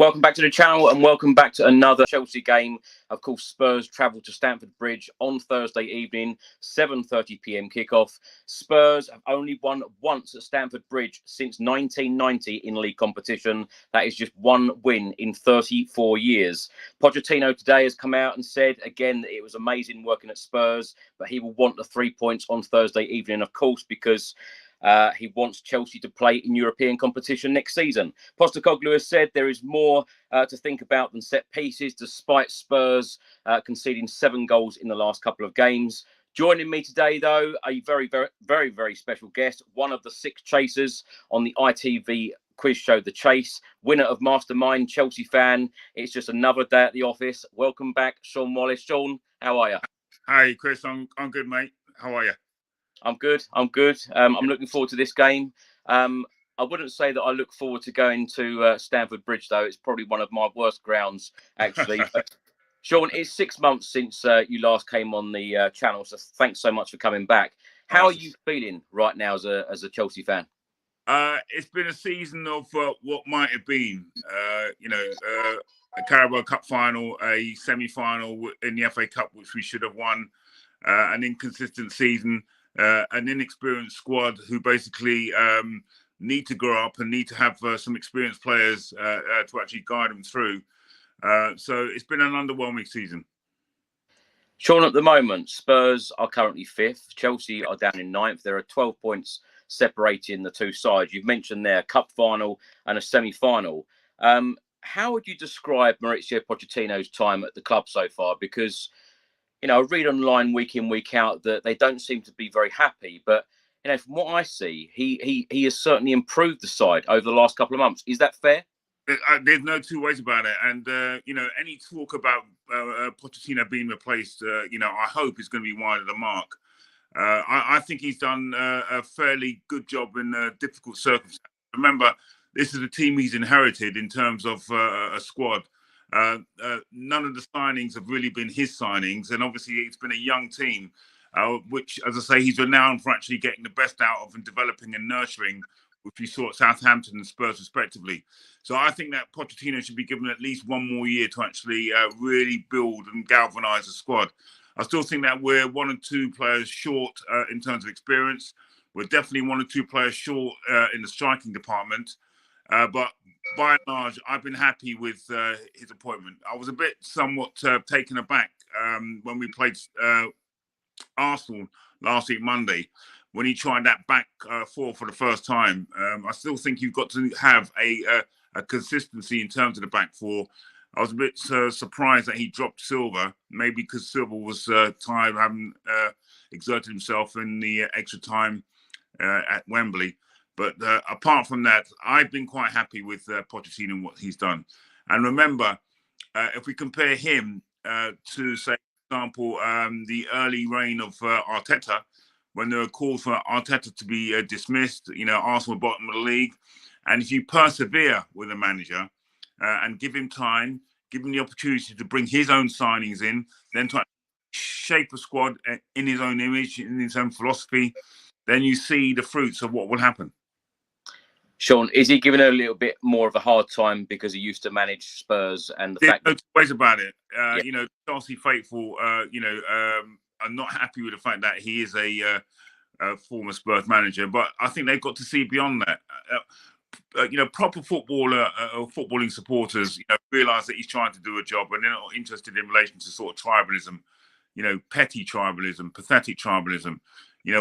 Welcome back to the channel and welcome back to another Chelsea game. Of course, Spurs travel to Stamford Bridge on Thursday evening, 7:30 p.m. kickoff. Spurs have only won once at Stamford Bridge since 1990 in league competition. That is just one win in 34 years. Pochettino today has come out and said again that it was amazing working at Spurs, but he will want the 3 points on Thursday evening, of course, because he wants Chelsea to play in European competition next season. Postu has said there is more to think about than set pieces, despite Spurs conceding 7 goals in the last couple of games. Joining me today, though, a very special guest, one of the 6 chasers on the ITV quiz show, The Chase, winner of Mastermind, Chelsea fan. It's just another day at the office. Welcome back, Shaun Wallace. Shaun, how are you? Hi, Chris. I'm good, mate. How are you? I'm good. I'm looking forward to this game. I wouldn't say that I look forward to going to Stamford Bridge, though. It's probably one of my worst grounds, actually. But, Shaun, it's 6 months since you last came on the channel, so thanks so much for coming back. How are you feeling right now as a Chelsea fan? It's been a season of what might have been. A Carabao Cup final, a semi-final in the FA Cup, which we should have won, an inconsistent season. An inexperienced squad who basically need to grow up and need to have some experienced players to actually guide them through. So it's been an underwhelming season. Shaun, at the moment, Spurs are currently 5th. Chelsea are down in 9th. There are 12 points separating the two sides. You've mentioned there a cup final and a semi-final. How would you describe Marcio Pochettino's time at the club so far? Because I read online week in, week out that they don't seem to be very happy. But, from what I see, he has certainly improved the side over the last couple of months. Is that fair? There's no two ways about it. And, any talk about Pochettino being replaced, I hope is going to be wide of the mark. I think he's done a fairly good job in difficult circumstances. Remember, this is a team he's inherited in terms of a squad. None of the signings have really been his signings, and obviously it's been a young team, which, as I say, he's renowned for actually getting the best out of and developing and nurturing, which we saw at Southampton and Spurs respectively. So I think that Pochettino should be given at least one more year to actually really build and galvanise the squad. I still think that we're 1 or 2 players short in terms of experience. We're definitely 1 or 2 players short in the striking department, but by and large, I've been happy with his appointment. I was a bit somewhat taken aback when we played Arsenal last week, Monday, when he tried that back 4 for the first time. I still think you've got to have a consistency in terms of the back 4. I was a bit surprised that he dropped Silva, maybe because Silva was tired of having exerted himself in the extra time at Wembley. But apart from that, I've been quite happy with Pochettino and what he's done. And remember, if we compare him to, say, for example, the early reign of Arteta, when there were calls for Arteta to be dismissed, Arsenal bottom of the league. And if you persevere with a manager and give him time, give him the opportunity to bring his own signings in, then to shape a squad in his own image, in his own philosophy, then you see the fruits of what will happen. Shaun, is he given a little bit more of a hard time because he used to manage Spurs and the fact that... There's no ways about it. Chelsea faithful, are not happy with the fact that he is a former Spurs manager, but I think they've got to see beyond that. Proper footballing supporters, realise that he's trying to do a job and they're not interested in relation to sort of tribalism, petty tribalism, pathetic tribalism.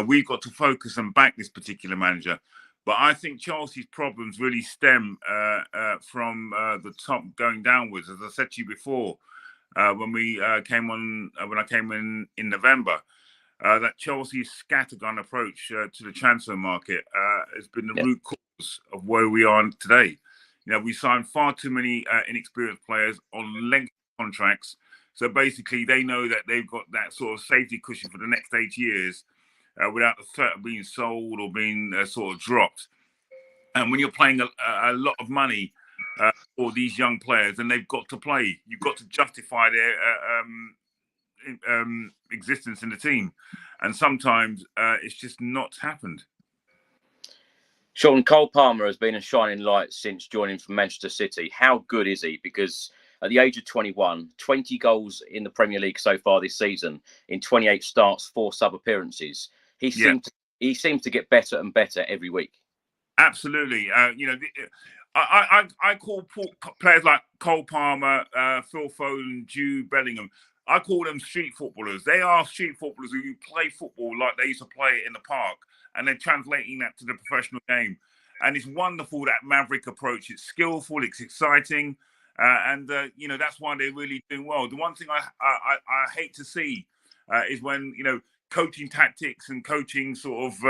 We've got to focus and back this particular manager. But I think Chelsea's problems really stem from the top going downwards. As I said to you before, when I came in November, that Chelsea's scattergun approach to the transfer market has been the root cause of where we are today. We signed far too many inexperienced players on lengthy contracts. So basically, they know that they've got that sort of safety cushion for the next 8 years. Without the threat of being sold or being sort of dropped. And when you're playing a lot of money for these young players, then they've got to play. You've got to justify their existence in the team. And sometimes it's just not happened. Shaun, Cole Palmer has been a shining light since joining from Manchester City. How good is he? Because at the age of 21, 20 goals in the Premier League so far this season, in 28 starts, 4 sub-appearances. He seems to get better and better every week. Absolutely. I call players like Cole Palmer, Phil Foden, Jude Bellingham, I call them street footballers. They are street footballers who play football like they used to play it in the park, and they're translating that to the professional game. And it's wonderful, that maverick approach. It's skillful, it's exciting, and that's why they're really doing well. The one thing I hate to see is when coaching tactics and coaching sort of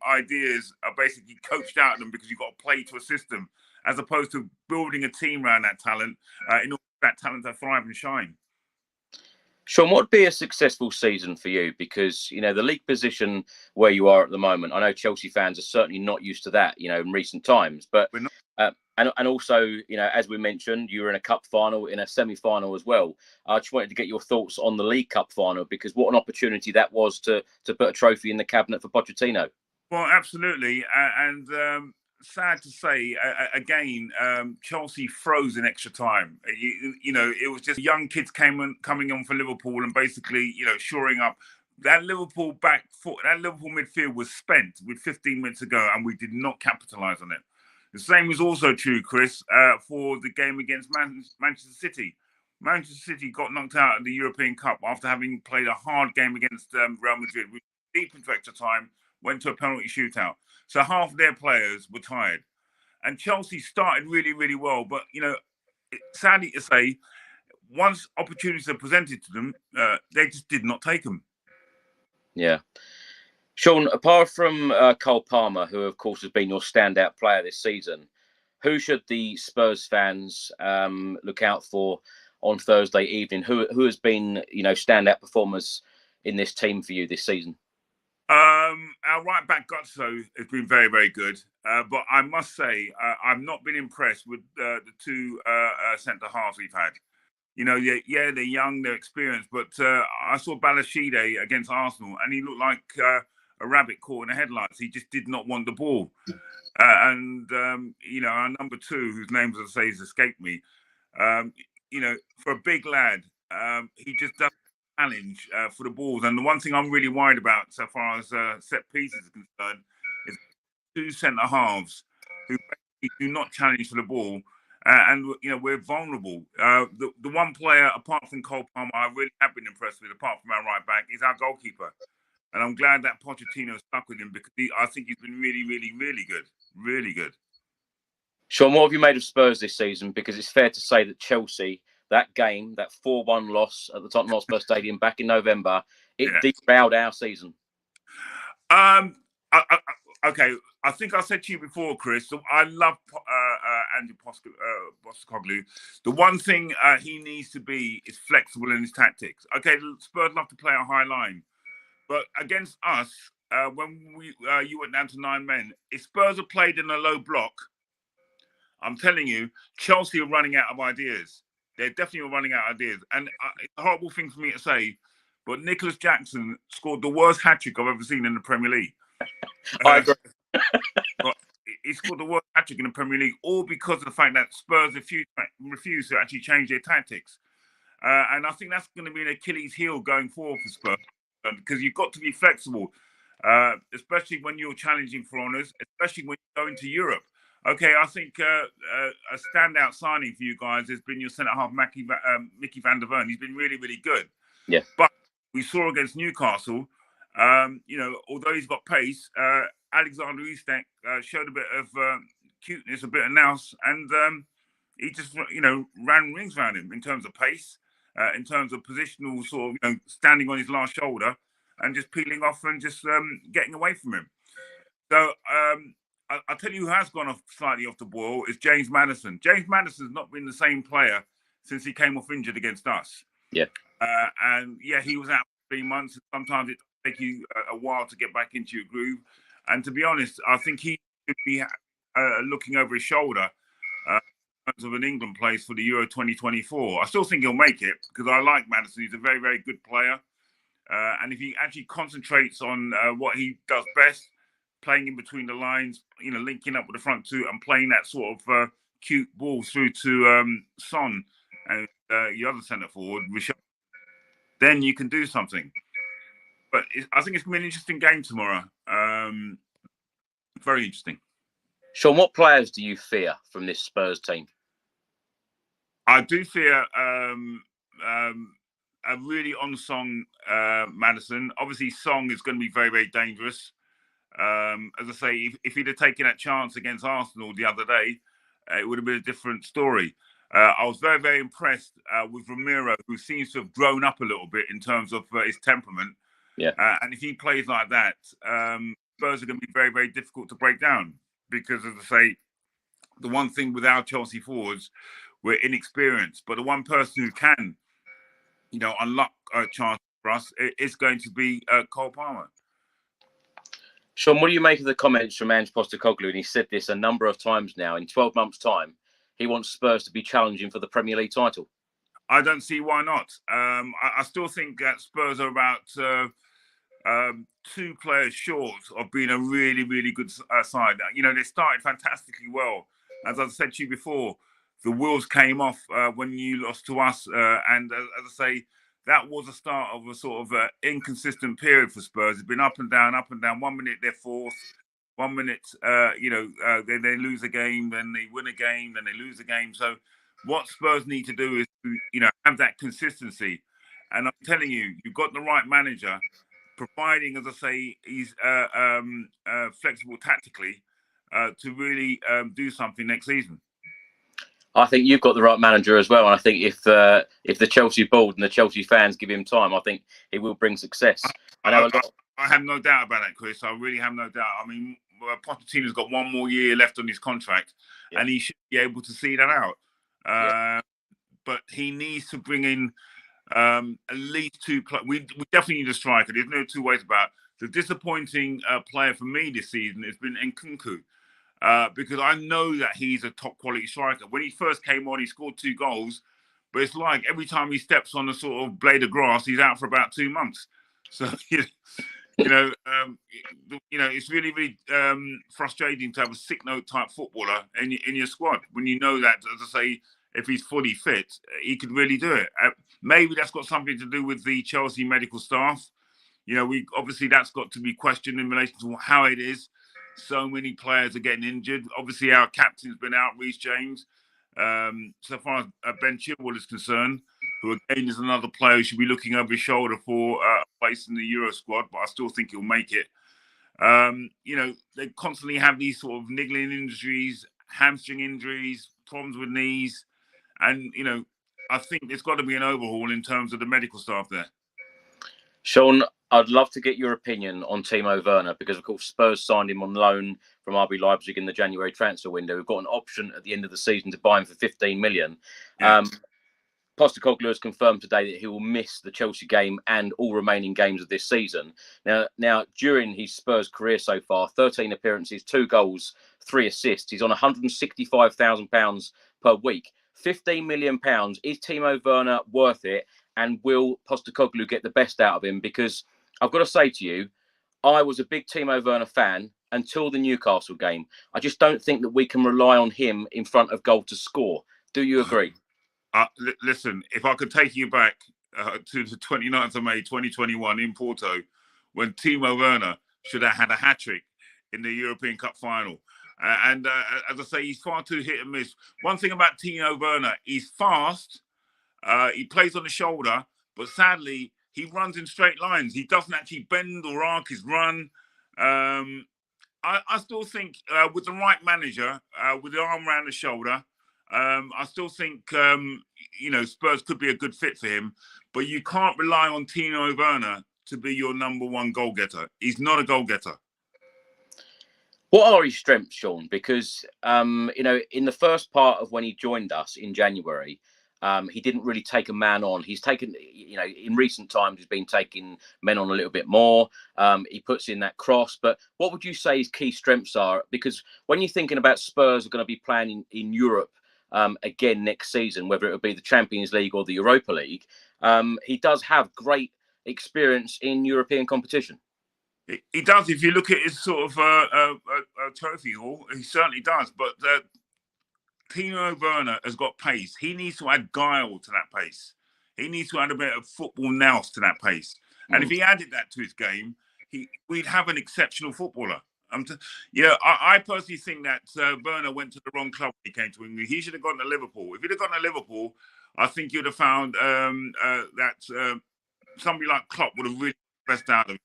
ideas are basically coached out of them because you've got to play to a system, as opposed to building a team around that talent in order for that talent to thrive and shine. Shaun, what would be a successful season for you? Because, the league position where you are at the moment, I know Chelsea fans are certainly not used to that, in recent times. But and also, as we mentioned, you were in a cup final, in a semi-final as well. I just wanted to get your thoughts on the League Cup final, because what an opportunity that was to put a trophy in the cabinet for Pochettino. Well, absolutely. And sad to say, again, Chelsea froze in extra time. It was just young kids coming on for Liverpool and basically, shoring up. That Liverpool midfield was spent with 15 minutes to go, and we did not capitalise on it. The same was also true, Chris, for the game against Manchester City. Manchester City got knocked out of the European Cup after having played a hard game against Real Madrid. We were deep into extra time, went to a penalty shootout. So half of their players were tired. And Chelsea started really, really well. But, sadly to say, once opportunities are presented to them, they just did not take them. Yeah. Shaun, apart from Cole Palmer, who, of course, has been your standout player this season, who should the Spurs fans look out for on Thursday evening? Who has been, standout performers in this team for you this season? Our right back Gutso has been very, very good. But I must say, I've not been impressed with the two centre halves we've had. They're young, they're experienced, but I saw Balashide against Arsenal, and he looked like a rabbit caught in the headlights. He just did not want the ball. Our number 2, whose name, as I say, has escaped me, for a big lad, he just doesn't challenge for the balls. And the one thing I'm really worried about so far as set pieces is concerned is 2 centre halves who do not challenge for the ball. We're vulnerable. The one player, apart from Cole Palmer, I really have been impressed with, apart from our right back, is our goalkeeper. And I'm glad that Pochettino stuck with him, because I think he's been really, really, really good. Really good. Shaun, what have you made of Spurs this season? Because it's fair to say that Chelsea, that game, that 4-1 loss at the Tottenham Hotspur Stadium back in November, it derailed our season. Okay, I think I said to you before, Chris, I love Andrew Postecoglou. The one thing he needs to be is flexible in his tactics. Okay, Spurs love to play a high line, but against us, when you went down to 9 men, if Spurs had played in a low block, I'm telling you, Chelsea are running out of ideas. They're definitely running out of ideas. And it's a horrible thing for me to say, but Nicholas Jackson scored the worst hat-trick I've ever seen in the Premier League. I agree. He scored the worst hat-trick in the Premier League, all because of the fact that Spurs refused to actually change their tactics. And I think that's going to be an Achilles heel going forward for Spurs, because you've got to be flexible, especially when you're challenging for honours, especially when you go into Europe. Okay, I think a standout signing for you guys has been your centre-half, Mickey van der Ven. He's been really, really good. Yeah. But we saw against Newcastle, although he's got pace, Alexander Isak showed a bit of cuteness, a bit of nous, and he just, ran rings around him in terms of pace, in terms of positional sort of, standing on his last shoulder and just peeling off and just getting away from him. So I'll tell you who has gone off slightly off the boil is James Maddison. James Maddison's not been the same player since he came off injured against us. Yeah. He was out for 3 months. Sometimes it takes you a while to get back into your groove. And to be honest, I think he should be looking over his shoulder in terms of an England place for the Euro 2024. I still think he'll make it, because I like Maddison. He's a very, very good player. And if he actually concentrates on what he does best, playing in between the lines, linking up with the front two and playing that sort of cute ball through to Son and the other centre forward, Richard, then you can do something. But I think it's going to be an interesting game tomorrow. Very interesting. Shaun, what players do you fear from this Spurs team? I do fear a really on-song Maddison. Obviously, Song is going to be very, very dangerous. As I say, if he'd have taken that chance against Arsenal the other day, it would have been a different story. I was very, very impressed with Ramiro, who seems to have grown up a little bit in terms of his temperament. Yeah. And if he plays like that, Spurs are going to be very, very difficult to break down because, as I say, the one thing with our Chelsea forwards, we're inexperienced. But the one person who can, unlock a chance for us is going to be Cole Palmer. Shaun, what do you make of the comments from Ange Postecoglou? And he said this a number of times now. In 12 months' time, he wants Spurs to be challenging for the Premier League title. I don't see why not. I still think that Spurs are about 2 players short of being a really, really good side. They started fantastically well. As I said to you before, the wheels came off when you lost to us. And as I say, that was the start of a sort of inconsistent period for Spurs. It's been up and down, up and down. 1 minute they're fourth. 1 minute, they lose a game, then they win a game, then they lose a game. So what Spurs need to do is, have that consistency. And I'm telling you, you've got the right manager, providing, as I say, he's flexible tactically to really do something next season. I think you've got the right manager as well. And I think if the Chelsea board and the Chelsea fans give him time, I think he will bring success. I have no doubt about that, Chris. I really have no doubt. I mean, Pochettino's got 1 more year left on his contract, and he should be able to see that out. But he needs to bring in at least 2 players. We definitely need a striker. There's no 2 ways about it. The disappointing player for me this season has been Nkunku. Because I know that he's a top quality striker. When he first came on, he scored 2 goals, but it's like every time he steps on a sort of blade of grass, he's out for about 2 months. So it's really, really frustrating to have a sick note type footballer in your squad when you know that, as I say, if he's fully fit, he could really do it. Maybe that's got something to do with the Chelsea medical staff. Obviously that's got to be questioned in relation to how it is. So many players are getting injured. Obviously, our captain's been out, Reece James. So far as Ben Chilwell is concerned, who again is another player who should be looking over his shoulder for a place in the Euro squad, but I still think he'll make it. They constantly have these sort of niggling injuries, hamstring injuries, problems with knees. And, I think there's got to be an overhaul in terms of the medical staff there. Shaun, I'd love to get your opinion on Timo Werner because, of course, Spurs signed him on loan from RB Leipzig in the January transfer window. We've got an option at the end of the season to buy him for 15 million. Yeah. Postecoglou has confirmed today that he will miss the Chelsea game and all remaining games of this season. Now, during his Spurs career so far, 13 appearances, 2 goals, 3 assists. He's on £165,000 per week. £15 million. Is Timo Werner worth it? And will Postecoglou get the best out of him? Because I've got to say to you, I was a big Timo Werner fan until the Newcastle game. I just don't think that we can rely on him in front of goal to score. Do you agree? Listen, if I could take you back to the 29th of May 2021 in Porto, when Timo Werner should have had a hat-trick in the European Cup final. As I say, he's far too hit and miss. One thing about Timo Werner, he's fast. He plays on the shoulder, but sadly, he runs in straight lines. He doesn't actually bend or arc his run. I still think with the right manager, with the arm around the shoulder, I still think, Spurs could be a good fit for him. But you can't rely on Timo Werner to be your number 1 goal getter. He's not a goal getter. What are his strengths, Shaun? Because, in the first part of when he joined us in January, he didn't really take a man on. He's taken, in recent times, he's been taking men on a little bit more. He puts in that cross. But what would you say his key strengths are? Because when you're thinking about Spurs are going to be playing in Europe again next season, whether it would be the Champions League or the Europa League, he does have great experience in European competition. He does. If you look at his sort of trophy haul, he certainly does. But Timo Werner has got pace. He needs to add guile to that pace. He needs to add a bit of football nous to that pace. And if he added that to his game, we'd have an exceptional footballer. I personally think that Werner went to the wrong club when he came to England. He should have gone to Liverpool. If he'd have gone to Liverpool, I think you'd have found that somebody like Klopp would have really best out of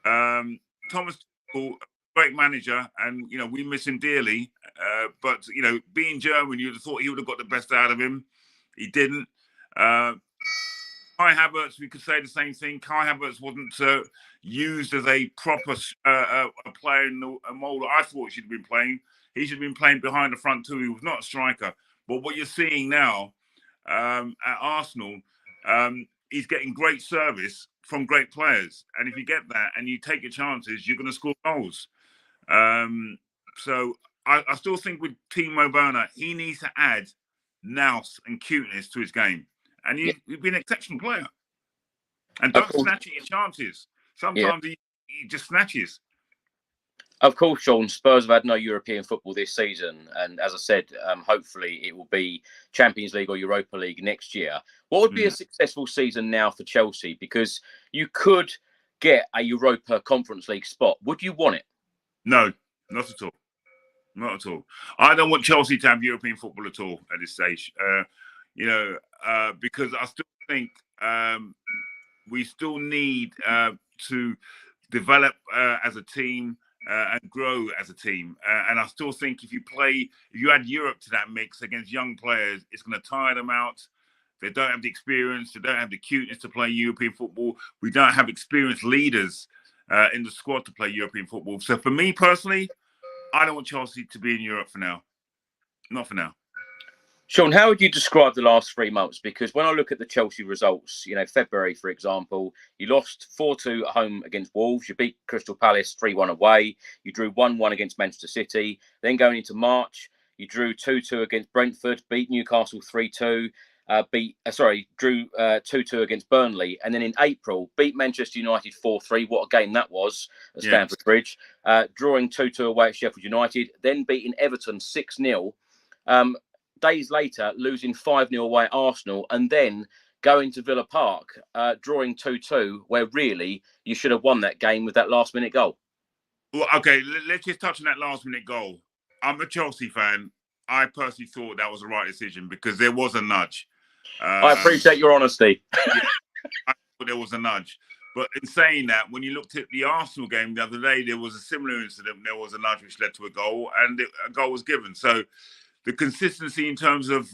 him. Thomas Tuchel, great manager, and we miss him dearly. But being German, you'd have thought he would have got the best out of him. He didn't. Kai Havertz, we could say the same thing. Kai Havertz wasn't used as a proper player in the mold I thought he should have been playing. He should have been playing behind the front two. He was not a striker. But what you're seeing now at Arsenal, he's getting great service from great players. And if you get that and you take your chances, you're going to score goals. So I still think with Timo Werner, he needs to add nous and cuteness to his game. And you've been an exceptional player. And don't snatch at your chances. Sometimes he just snatches. Of course, Shaun, Spurs have had no European football this season. And as I said, hopefully it will be Champions League or Europa League next year. What would be a successful season now for Chelsea? Because you could get a Europa Conference League spot. Would you want it? No, not at all. Not at all. I don't want Chelsea to have European football at all at this stage. Because I still think we still need to develop as a team and grow as a team. And I still think if you add Europe to that mix against young players, it's going to tire them out. They don't have the experience. They don't have the cuteness to play European football. We don't have experienced leaders in the squad to play European football. So for me personally, I don't want Chelsea to be in Europe for now. Not for now. Shaun, how would you describe the last 3 months? Because when I look at the Chelsea results, February, for example, you lost 4-2 at home against Wolves. You beat Crystal Palace 3-1 away. You drew 1-1 against Manchester City. Then going into March, you drew 2-2 against Brentford, beat Newcastle 3-2, drew 2-2 against Burnley. And then in April, beat Manchester United 4-3. What a game that was at Stamford Bridge. Drawing 2-2 away at Sheffield United. Then beating Everton 6-0. Days later, losing 5-0 away at Arsenal, and then going to Villa Park, drawing 2-2, where really you should have won that game with that last-minute goal. Well, okay, let's just touch on that last-minute goal. I'm a Chelsea fan. I personally thought that was the right decision because there was a nudge. I appreciate your honesty. I thought there was a nudge. But in saying that, when you looked at the Arsenal game the other day, there was a similar incident. There was a nudge which led to a goal, and a goal was given. So the consistency in terms of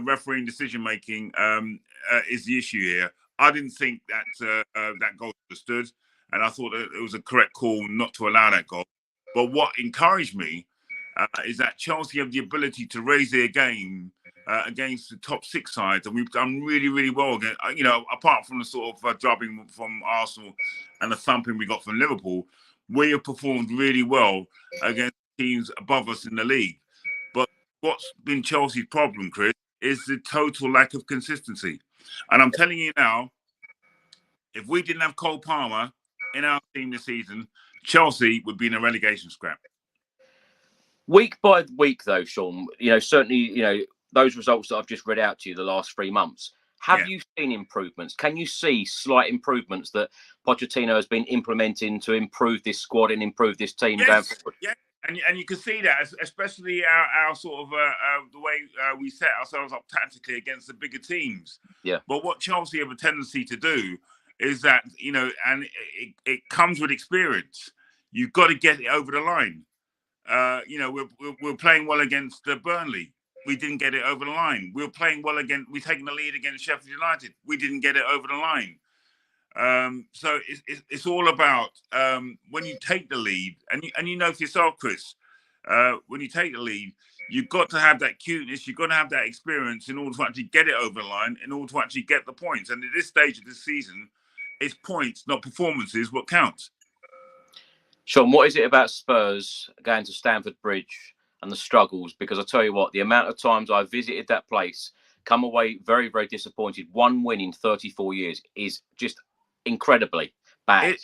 refereeing decision-making is the issue here. I didn't think that that goal stood, and I thought that it was a correct call not to allow that goal. But what encouraged me is that Chelsea have the ability to raise their game against the top 6 sides, and we've done really, really well. Again, apart from the sort of drubbing from Arsenal and the thumping we got from Liverpool, we have performed really well against teams above us in the league. What's been Chelsea's problem, Chris, is the total lack of consistency. And I'm telling you now, if we didn't have Cole Palmer in our team this season, Chelsea would be in a relegation scrap. Week by week, though, Shaun, certainly, those results that I've just read out to you the last 3 months, have you seen improvements? Can you see slight improvements that Pochettino has been implementing to improve this squad and improve this team going forward? Yeah. And you can see that, especially our sort of the way we set ourselves up tactically against the bigger teams. Yeah. But what Chelsea have a tendency to do is that, and it comes with experience. You've got to get it over the line. We're playing well against Burnley. We didn't get it over the line. We're playing well we're taking the lead against Sheffield United. We didn't get it over the line. So it's all about when you take the lead, and for yourself, Chris, when you take the lead, you've got to have that cuteness, you've got to have that experience in order to actually get it over the line, in order to actually get the points. And at this stage of the season, it's points, not performances, what counts. Shaun, what is it about Spurs going to Stamford Bridge and the struggles? Because I tell you what, the amount of times I visited that place, come away very, very disappointed. 1 win in 34 years is just incredibly bad.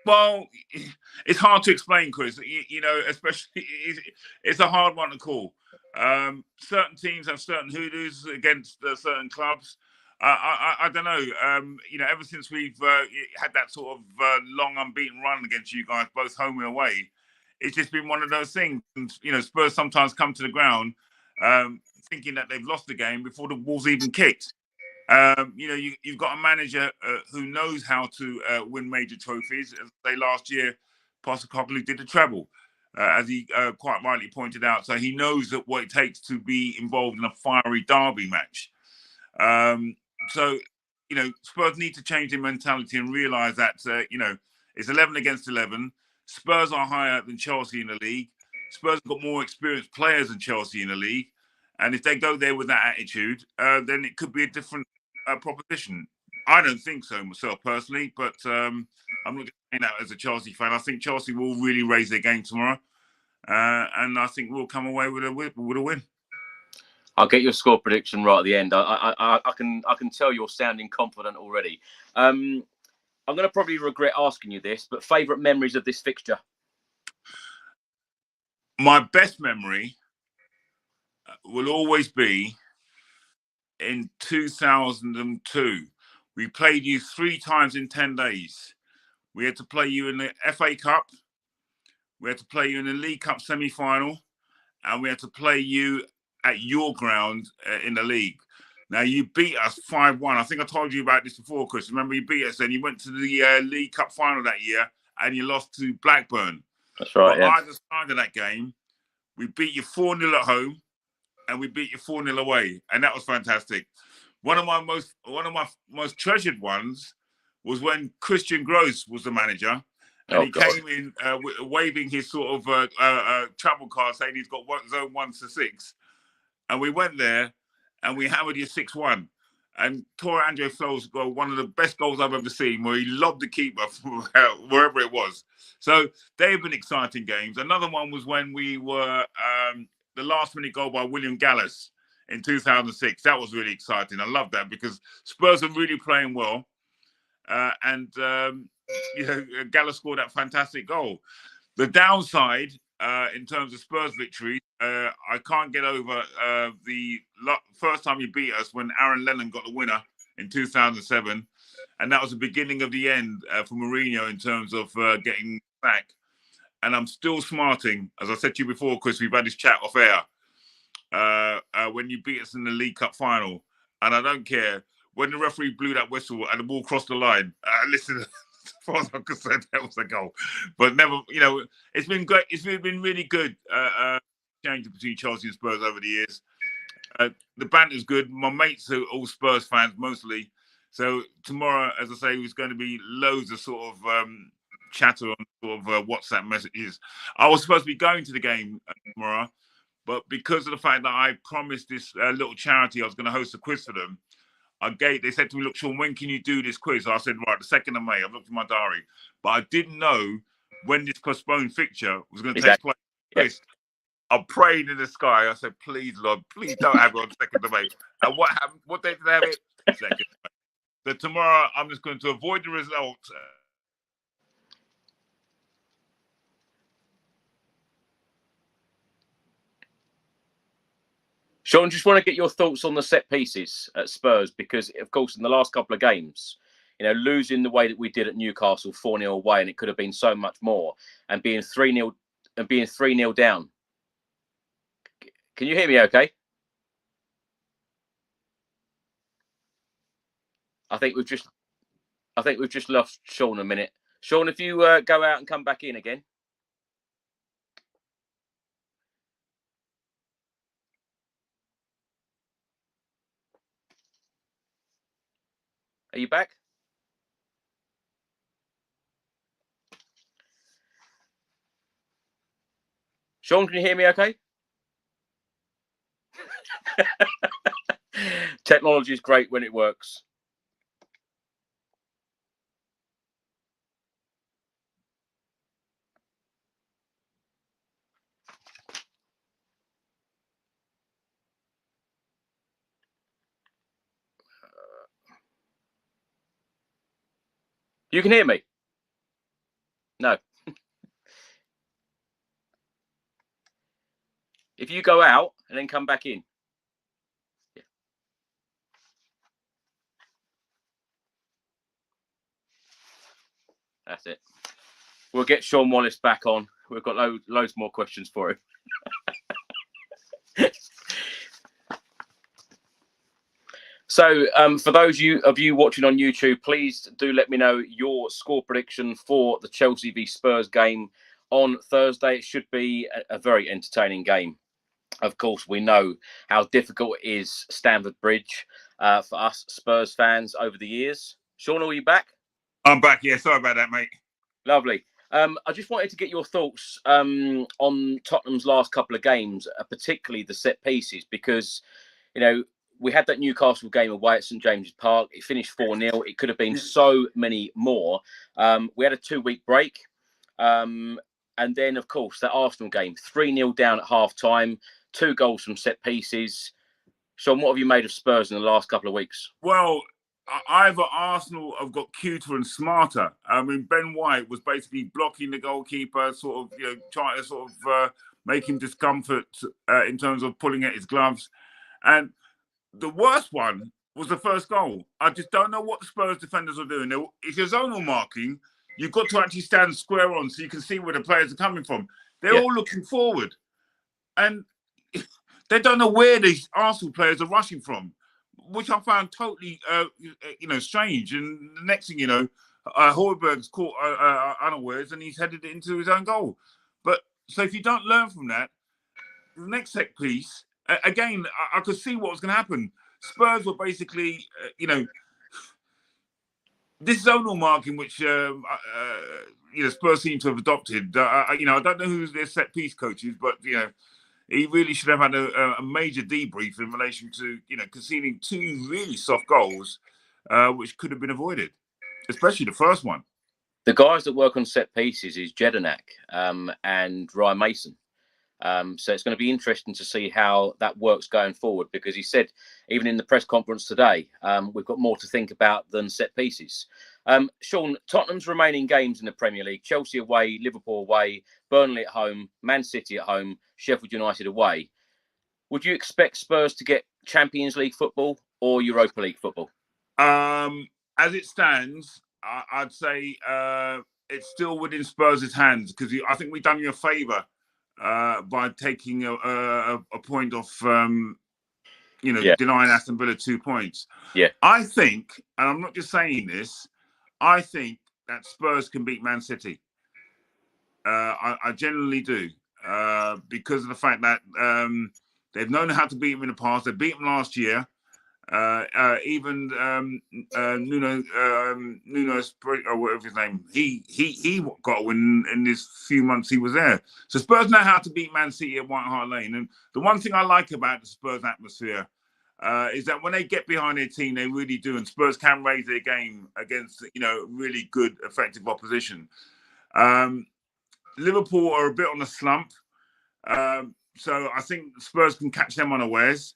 Well, it's hard to explain, Chris. You know, especially it's a hard one to call. Certain teams have certain hoodoos against certain clubs. I don't know. You know, ever since we've had that sort of long unbeaten run against you guys, both home and away, it's just been one of those things. And, you know, Spurs sometimes come to the ground thinking that they've lost the game before the ball's even kicked. You know, you've got a manager who knows how to win major trophies. As I say, last year, Postu did the treble, as he quite rightly pointed out. So he knows that what it takes to be involved in a fiery derby match. So, you know, Spurs need to change their mentality and realise that, you know, it's 11 against 11. Spurs are higher than Chelsea in the league. Spurs have got more experienced players than Chelsea in the league. And if they go there with that attitude, then it could be a different proposition. I don't think so myself personally, but I'm not saying that as a Chelsea fan. I think Chelsea will really raise their game tomorrow. And I think we'll come away with a win. I'll get your score prediction right at the end. I can tell you're sounding confident already. I'm going to probably regret asking you this, but favourite memories of this fixture? My best memory will always be in 2002. We played you 3 times in 10 days. We had to play you in the FA Cup. We had to play you in the League Cup semi-final. And we had to play you at your ground in the league. Now, you beat us 5-1. I think I told you about this before, Chris. Remember, you beat us and you went to the League Cup final that year and you lost to Blackburn. That's right, but yeah. Either side of that game, we beat you 4-0 at home and we beat you 4-0 away. And that was fantastic. One of my most treasured ones was when Christian Gross was the manager. And he came in waving his sort of travel card saying he's got zone 1 to 6. And we went there and we hammered you 6-1. And Tore Andre Flo's got one of the best goals I've ever seen, where he lobbed the keeper from wherever it was. So they've been exciting games. Another one was when we were the last minute goal by William Gallas in 2006. That was really exciting. I love that because Spurs are really playing well. You know, Gallas scored that fantastic goal. The downside in terms of Spurs victory, I can't get over the first time you beat us when Aaron Lennon got the winner in 2007. And that was the beginning of the end for Mourinho in terms of getting back. And I'm still smarting. As I said to you before, Chris, we've had this chat off air. When you beat us in the League Cup final. And I don't care. When the referee blew that whistle and the ball crossed the line, listen, as far as I'm concerned, that was a goal. But never, you know, it's been great. It's been really good changing between Chelsea and Spurs over the years. The banter's good. My mates are all Spurs fans mostly. So tomorrow, as I say, there's going to be loads of sort of chatter on sort of WhatsApp messages. I was supposed to be going to the game tomorrow, but because of the fact that I promised this little charity I was going to host a quiz for them, they said to me, look, Shaun, when can you do this quiz? So I said, right, the 2nd of May. I've looked at my diary. But I didn't know when this postponed fixture was going to take place. Yes. I prayed in the sky. I said, please, Lord, please don't have it on 2nd of May. And what happened? What day did they have it? 2nd of May. So tomorrow, I'm just going to avoid the result. Shaun, just want to get your thoughts on the set pieces at Spurs, because, of course, in the last couple of games, you know, losing the way that we did at Newcastle 4-0 away, and it could have been so much more, and being 3-0 down. Can you hear me okay? I think we've just lost Shaun a minute. Shaun, if you go out and come back in again. Are you back? Shaun, can you hear me okay? Technology is great when it works. You can hear me? No. If you go out and then come back in. Yeah. That's it. We'll get Shaun Wallace back on. We've got loads more questions for him. So, for those of you watching on YouTube, please do let me know your score prediction for the Chelsea v Spurs game on Thursday. It should be a very entertaining game. Of course, we know how difficult it is Stamford Bridge for us Spurs fans over the years. Shaun, are you back? I'm back. Yeah, sorry about that, mate. Lovely. I just wanted to get your thoughts on Tottenham's last couple of games, particularly the set pieces, because, you know, we had that Newcastle game away at St James's Park. It finished 4-0. It could have been so many more. We had a 2-week break. And then, of course, that Arsenal game, 3-0 down at half-time, 2 goals from set pieces. Shaun, what have you made of Spurs in the last couple of weeks? Well, either Arsenal have got cuter and smarter. I mean, Ben White was basically blocking the goalkeeper, sort of, trying to sort of make him discomfort in terms of pulling at his gloves. And the worst one was the first goal. I just don't know what the Spurs defenders are doing. If you're zonal marking, you've got to actually stand square on so you can see where the players are coming from. They're all looking forward. And they don't know where these Arsenal players are rushing from, which I found totally, strange. And the next thing you know, Højbjerg's caught unawares and he's headed it into his own goal. But so if you don't learn from that, the next set piece, again, I could see what was going to happen. Spurs were basically, this zonal marking, which Spurs seem to have adopted. I don't know who their set piece coach is, but he really should have had a major debrief in relation to conceding 2 really soft goals, which could have been avoided, especially the first one. The guys that work on set pieces is Jedinak and Ryan Mason. So it's going to be interesting to see how that works going forward, because he said, even in the press conference today, we've got more to think about than set pieces. Shaun, Tottenham's remaining games in the Premier League: Chelsea away, Liverpool away, Burnley at home, Man City at home, Sheffield United away. Would you expect Spurs to get Champions League football or Europa League football? As it stands, I'd say it's still within Spurs' hands, because I think we've done you a favour by taking a point off, denying Aston Villa 2 points. Yeah. I think, and I'm not just saying this, I think that Spurs can beat Man City. I genuinely do, because of the fact that they've known how to beat them in the past. They beat them last year. Even Nuno, or whatever his name, he got a win in this few months he was there. So Spurs know how to beat Man City at White Hart Lane. And the one thing I like about the Spurs atmosphere is that when they get behind their team, they really do. And Spurs can raise their game against really good, effective opposition. Liverpool are a bit on a slump, so I think Spurs can catch them unawares.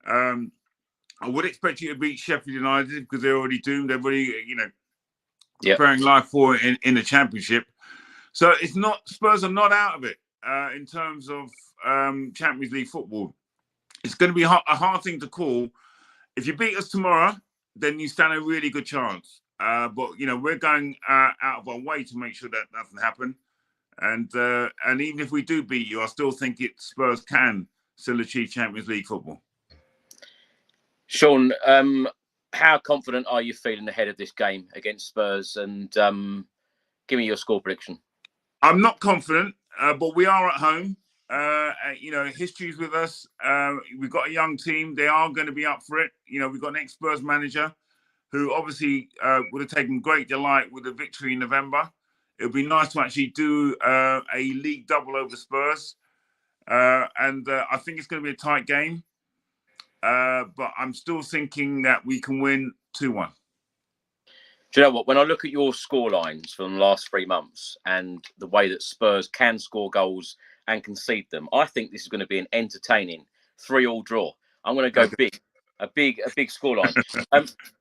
I would expect you to beat Sheffield United, because they're already doomed. They're already, preparing life for it in the Championship. So it's not, Spurs are not out of it in terms of Champions League football. It's going to be a hard thing to call. If you beat us tomorrow, then you stand a really good chance. But we're going out of our way to make sure that doesn't happen. And even if we do beat you, I still think Spurs can still achieve Champions League football. Shaun, how confident are you feeling ahead of this game against Spurs? And give me your score prediction. I'm not confident, but we are at home. History's with us. We've got a young team. They are going to be up for it. We've got an ex-Spurs manager who obviously would have taken great delight with the victory in November. It would be nice to actually do a league double over Spurs. And I think it's going to be a tight game. But I'm still thinking that we can win 2-1. Do you know what? When I look at your score lines from the last 3 months and the way that Spurs can score goals and concede them, I think this is going to be an entertaining 3-3 draw. I'm going to go big, a big scoreline.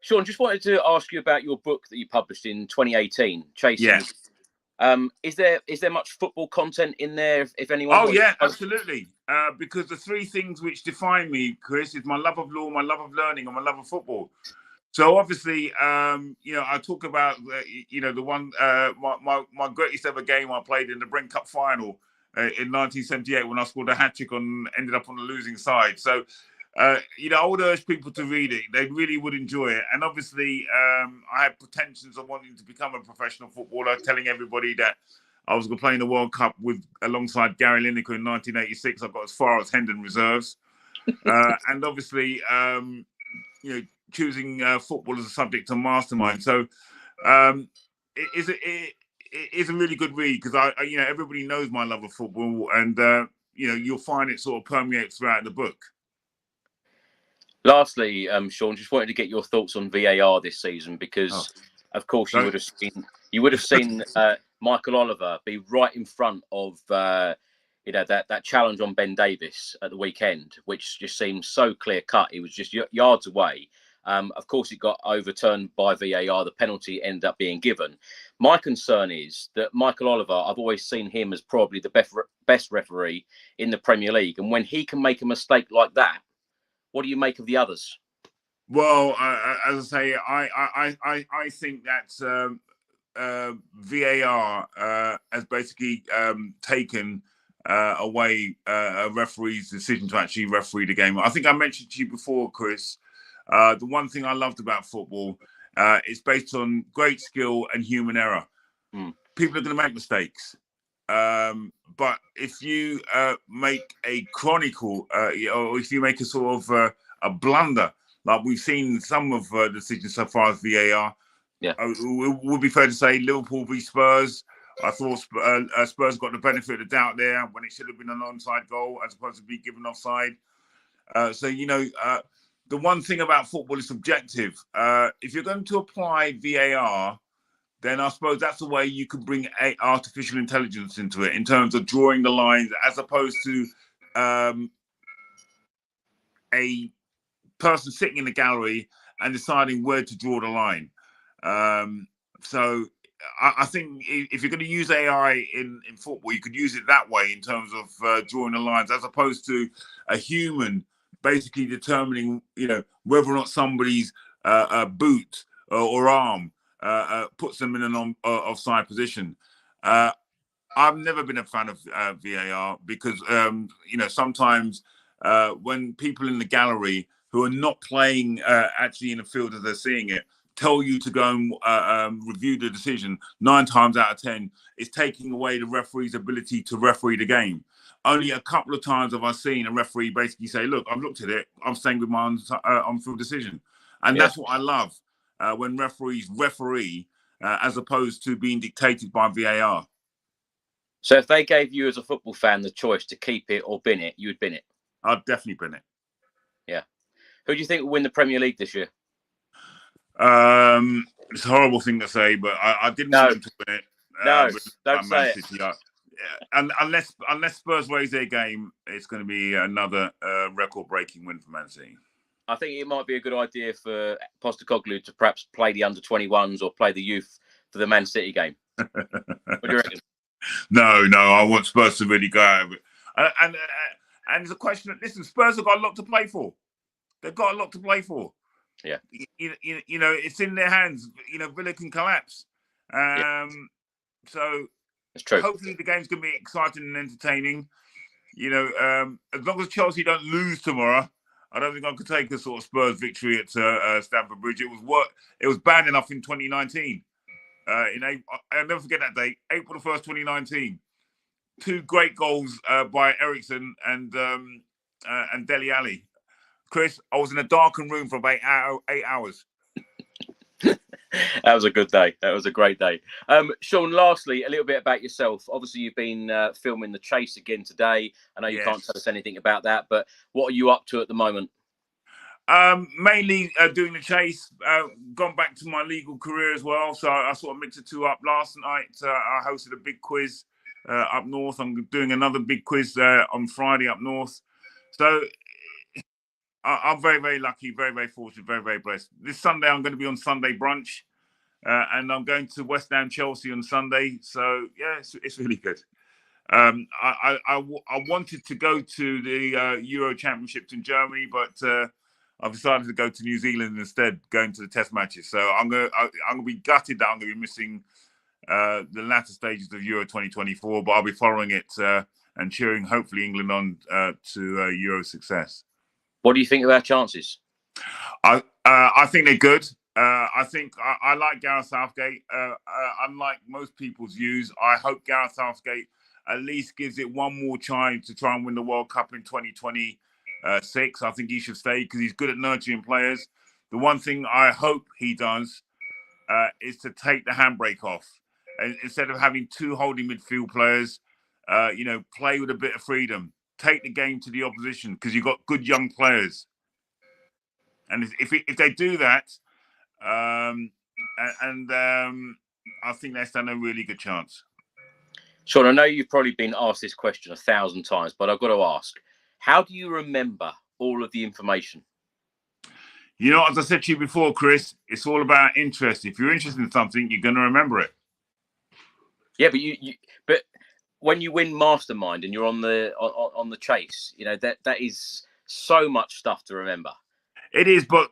Shaun, just wanted to ask you about your book that you published in 2018, Chasing. Yes. Is there much football content in there? If anyone? Oh yeah, absolutely. Because the three things which define me, Chris, is my love of law, my love of learning, and my love of football. So obviously, I talk about the one my greatest ever game I played in the Brent Cup final in 1978 when I scored a hat trick and ended up on the losing side. So I would urge people to read it. They really would enjoy it. And obviously, I had pretensions of wanting to become a professional footballer, telling everybody that I was going to play in the World Cup alongside Gary Lineker in 1986. I got as far as Hendon reserves, and obviously, choosing football as a subject to mastermind. So it is a really good read because I everybody knows my love of football, and you'll find it sort of permeates throughout the book. Lastly, Shaun, just wanted to get your thoughts on VAR this season because, of course, you would have seen Michael Oliver be right in front of that challenge on Ben Davies at the weekend, which just seemed so clear cut. He was just yards away. Of course, it got overturned by VAR. The penalty ended up being given. My concern is that Michael Oliver, I've always seen him as probably the best referee in the Premier League, and when he can make a mistake like that, what do you make of the others? Well, as I say, I think that VAR has basically taken away a referee's decision to actually referee the game. I think I mentioned to you before, Chris, the one thing I loved about football is based on great skill and human error. People are going to make mistakes. But if you make a chronicle, or if you make a sort of a blunder, like we've seen some of the decisions so far as VAR, it would be fair to say Liverpool v Spurs. I thought Spurs got the benefit of the doubt there when it should have been an onside goal as opposed to be given offside. The one thing about football is subjective. If you're going to apply VAR, then I suppose that's the way you can bring artificial intelligence into it in terms of drawing the lines as opposed to a person sitting in the gallery and deciding where to draw the line. So I think if you're going to use AI in football, you could use it that way in terms of drawing the lines as opposed to a human basically determining, whether or not somebody's boot or arm puts them in an offside position. I've never been a fan of VAR because, sometimes when people in the gallery who are not playing actually in the field as they're seeing it tell you to go and review the decision, 9 times out of 10, it's taking away the referee's ability to referee the game. Only a couple of times have I seen a referee basically say, look, I've looked at it, I'm staying with my on-field decision. And that's what I love. When referees referee as opposed to being dictated by VAR. So if they gave you as a football fan the choice to keep it or bin it, you would bin it? I'd definitely bin it. Yeah. Who do you think will win the Premier League this year? It's a horrible thing to say, but I didn't want them to win it. No, don't say it. City, and unless Spurs raise their game, it's going to be another record-breaking win for Man City. I think it might be a good idea for Postecoglou to perhaps play the under-21s or play the youth for the Man City game. What do you reckon? No, I want Spurs to really go out of it. And it's a question that, listen, Spurs have got a lot to play for. They've got a lot to play for. Yeah. It's in their hands. Villa can collapse. So it's true. Hopefully the game's going to be exciting and entertaining. As long as Chelsea don't lose tomorrow, I don't think I could take a sort of Spurs victory at Stamford Bridge. It was bad enough in 2019. I'll never forget that day, April the 1st, 2019. 2 great goals by Eriksson and Dele Alli. Chris, I was in a darkened room for about 8 hours. That was a good day. That was a great day. Shaun, lastly, a little bit about yourself. Obviously, you've been filming The Chase again today. I know you can't tell us anything about that, but what are you up to at the moment? Mainly doing The Chase. Gone back to my legal career as well. So I sort of mixed the two up. Last night, I hosted a big quiz up north. I'm doing another big quiz on Friday up north. So I'm very, very lucky, very, very fortunate, very, very blessed. This Sunday, I'm going to be on Sunday Brunch. and I'm going to West Ham Chelsea on Sunday. So yeah, it's really good. I wanted to go to the Euro Championships in Germany, but I've decided to go to New Zealand instead, going to the Test matches. So I'm gonna be gutted that I'm gonna be missing the latter stages of Euro 2024, but I'll be following it and cheering hopefully England on to Euro success. What do you think of our chances? I think they're good. I think I like Gareth Southgate. Unlike most people's views, I hope Gareth Southgate at least gives it one more try to try and win the World Cup in 2026. I think he should stay because he's good at nurturing players. The one thing I hope he does is to take the handbrake off. And instead of having two holding midfield players, play with a bit of freedom. Take the game to the opposition because you've got good young players. And if they do that, I think they stand a really good chance. Shaun, I know you've probably been asked this question 1,000 times, but I've got to ask, how do you remember all of the information? You know, as I said to you before, Chris, it's all about interest. If you're interested in something, you're going to remember it. Yeah, but when you win Mastermind and you're on the chase, that is so much stuff to remember. It is, but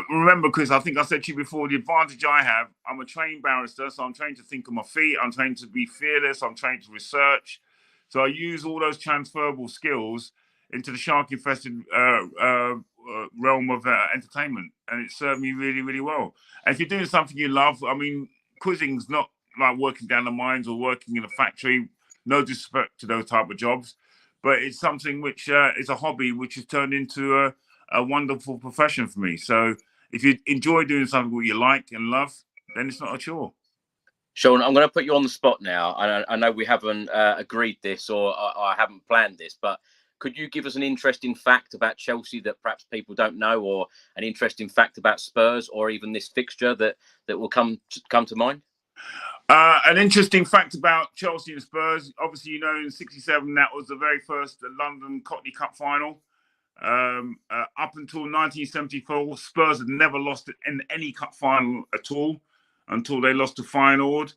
remember, Chris, I think I said to you before, the advantage I have, I'm a trained barrister, so I'm trained to think on my feet. I'm trained to be fearless. I'm trained to research. So I use all those transferable skills into the shark-infested realm of entertainment, and it served me really, really well. And if you're doing something you love, I mean, quizzing's not like working down the mines or working in a factory. No disrespect to those type of jobs, but it's something which is a hobby which has turned into a wonderful profession for me. So if you enjoy doing something that you like and love, then it's not a chore. Shaun, I'm going to put you on the spot now. I know we haven't agreed this or I haven't planned this, but could you give us an interesting fact about Chelsea that perhaps people don't know, or an interesting fact about Spurs, or even this fixture that will come to mind? An interesting fact about Chelsea and Spurs, obviously, in '67, that was the very first London Cockney Cup final. Up until 1974, Spurs had never lost in any cup final at all until they lost to Feyenoord.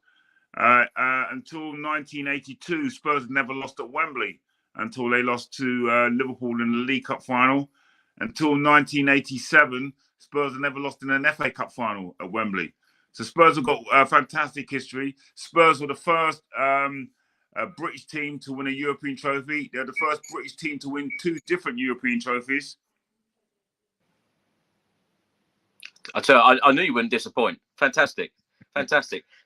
Until 1982, Spurs had never lost at Wembley until they lost to Liverpool in the League Cup final. Until 1987, Spurs had never lost in an FA Cup final at Wembley. So Spurs have got a fantastic history. Spurs were the first British team to win a European trophy. They're the first British team to win 2 different European trophies. I knew you wouldn't disappoint. Fantastic.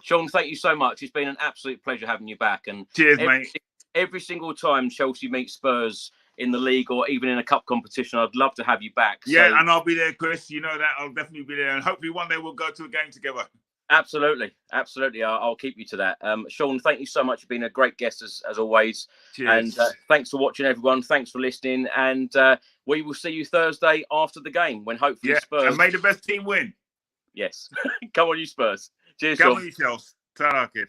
Shaun, thank you so much. It's been an absolute pleasure having you back. And cheers, mate. Every single time Chelsea meet Spurs in the league or even in a cup competition, I'd love to have you back. Yeah, and I'll be there, Chris. You know that. I'll definitely be there. And hopefully one day we'll go to a game together. Absolutely. I'll keep you to that. Shaun, thank you so much for being a great guest as always. Cheers. And thanks for watching, everyone. Thanks for listening. And we will see you Thursday after the game when hopefully Spurs... and may the best team win. Yes. Come on, you Spurs. Cheers, Come Shaun. on, yourselves. Ta-ra, kid.